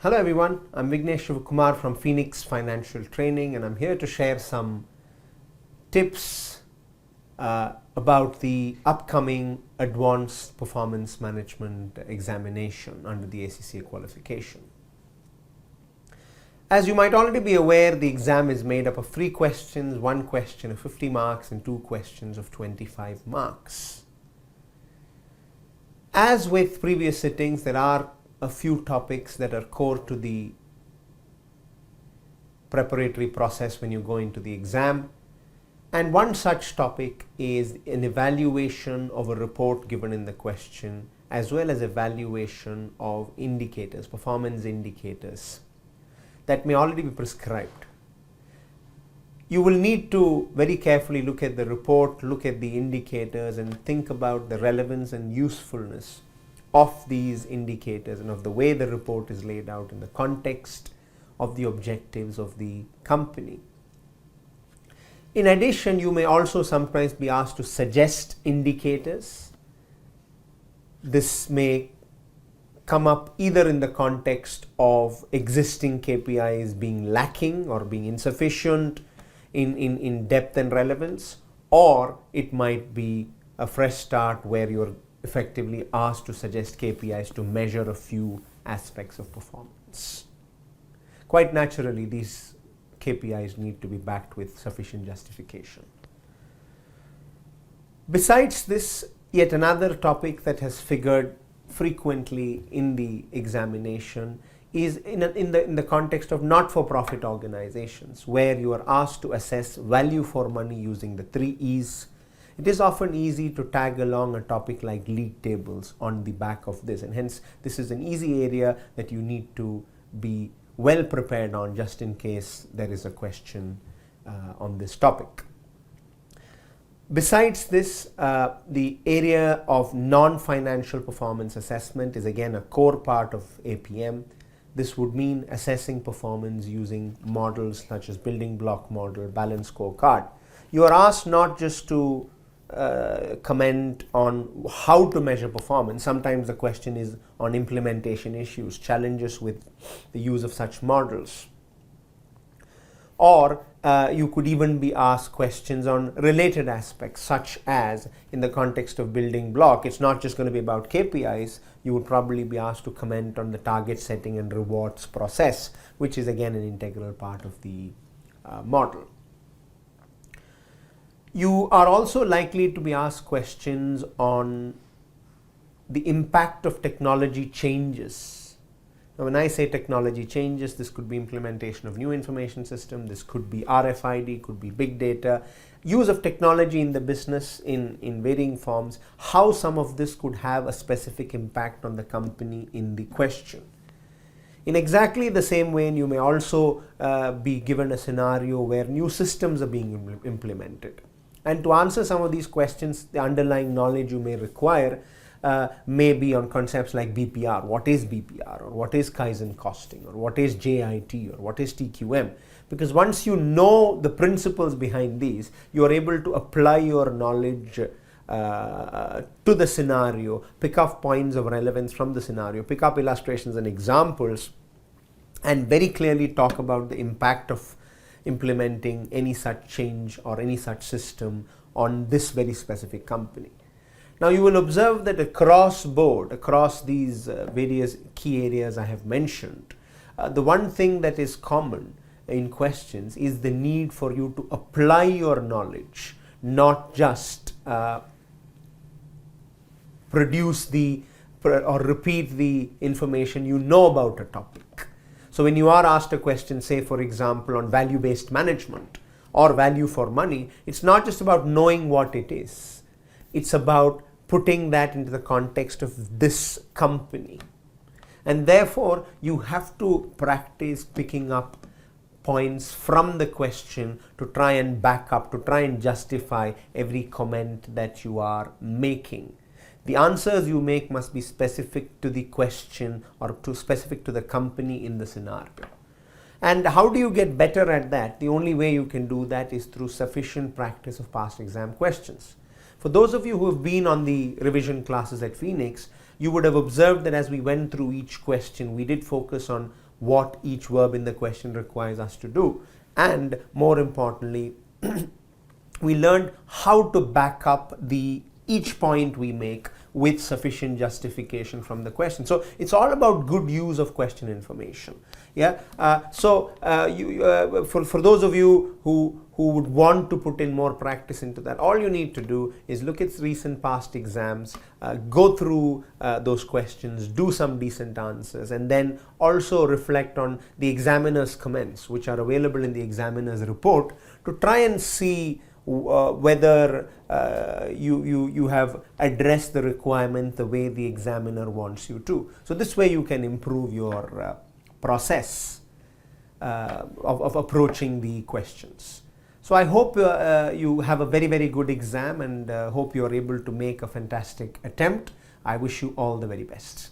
Hello everyone, I'm Vignesh Sivakumar from Phoenix Financial Training, and I'm here to share some tips about the upcoming Advanced Performance Management examination under the ACCA qualification. As you might already be aware, the exam is made up of 3 questions, 1 question of 50 marks and 2 questions of 25 marks. As with previous sittings, there are a few topics that are core to the preparatory process when you go into the exam, and one such topic is an evaluation of a report given in the question, as well as evaluation of indicators, performance indicators that may already be prescribed. You will need to very carefully look at the report, look at the indicators, and think about the relevance and usefulness of these indicators and of the way the report is laid out in the context of the objectives of the company. In addition, you may also sometimes be asked to suggest indicators. This may come up either in the context of existing KPIs being lacking or being insufficient in depth and relevance, or it might be a fresh start where you're effectively asked to suggest KPIs to measure a few aspects of performance. Quite naturally, these KPIs need to be backed with sufficient justification. Besides this, yet another topic that has figured frequently in the examination is in the context of not-for-profit organizations, where you are asked to assess value for money using the 3 E's. It is often easy to tag along a topic like league tables on the back of this, and hence this is an easy area that you need to be well prepared on, just in case there is a question on this topic. Besides this, the area of non-financial performance assessment is again a core part of APM. This would mean assessing performance using models such as building block model, balanced scorecard. You are asked not just to comment on how to measure performance. Sometimes the question is on implementation issues, challenges with the use of such models. Or you could even be asked questions on related aspects, such as in the context of building block, it's not just going to be about KPIs. You would probably be asked to comment on the target setting and rewards process, which is again an integral part of the model. You are also likely to be asked questions on the impact of technology changes. Now, when I say technology changes, this could be implementation of new information system, this could be RFID, could be big data, use of technology in the business in varying forms, how some of this could have a specific impact on the company in the question. In exactly the same way, you may also be given a scenario where new systems are being implemented. And to answer some of these questions, the underlying knowledge you may require may be on concepts like BPR. What is BPR? Or what is Kaizen costing? Or what is JIT? Or what is TQM? Because once you know the principles behind these, you are able to apply your knowledge to the scenario, pick up points of relevance from the scenario, pick up illustrations and examples, and very clearly talk about the impact of implementing any such change or any such system on this very specific company. Now, you will observe that across board, across these various key areas I have mentioned, the one thing that is common in questions is the need for you to apply your knowledge, not just produce or repeat the information you know about a topic. So when you are asked a question, say for example on value-based management or value for money, it's not just about knowing what it is. It's about putting that into the context of this company. And therefore, you have to practice picking up points from the question to try and back up, to try and justify every comment that you are making. The answers you make must be specific to the question or specific to the company in the scenario. And how do you get better at that? The only way you can do that is through sufficient practice of past exam questions. For those of you who have been on the revision classes at Phoenix, you would have observed that as we went through each question, we did focus on what each verb in the question requires us to do. And more importantly, we learned how to back up each point we make with sufficient justification from the question. So it's all about good use of question information. Yeah. For those of you who would want to put in more practice into that, all you need to do is look at recent past exams, go through those questions, do some decent answers, and then also reflect on the examiner's comments, which are available in the examiner's report, to try and see whether you have addressed the requirement the way the examiner wants you to. So this way you can improve your process of approaching the questions. So I hope you have a very, very good exam, and hope you are able to make a fantastic attempt. I wish you all the very best.